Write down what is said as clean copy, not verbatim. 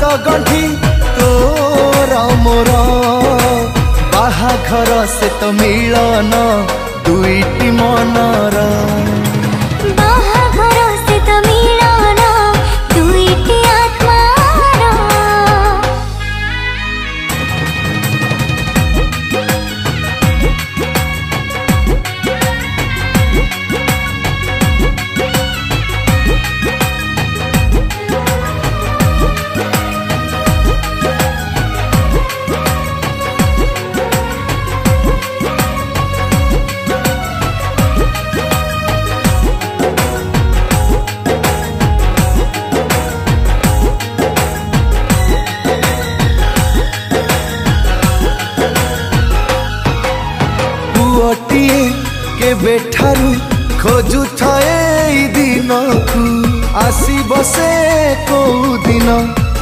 हाथ गंठी तोर मोर बाहाघर से तो मिलन दुईटी मनर के बेठारू खोजु थाए दिन को आसी बसे को दिन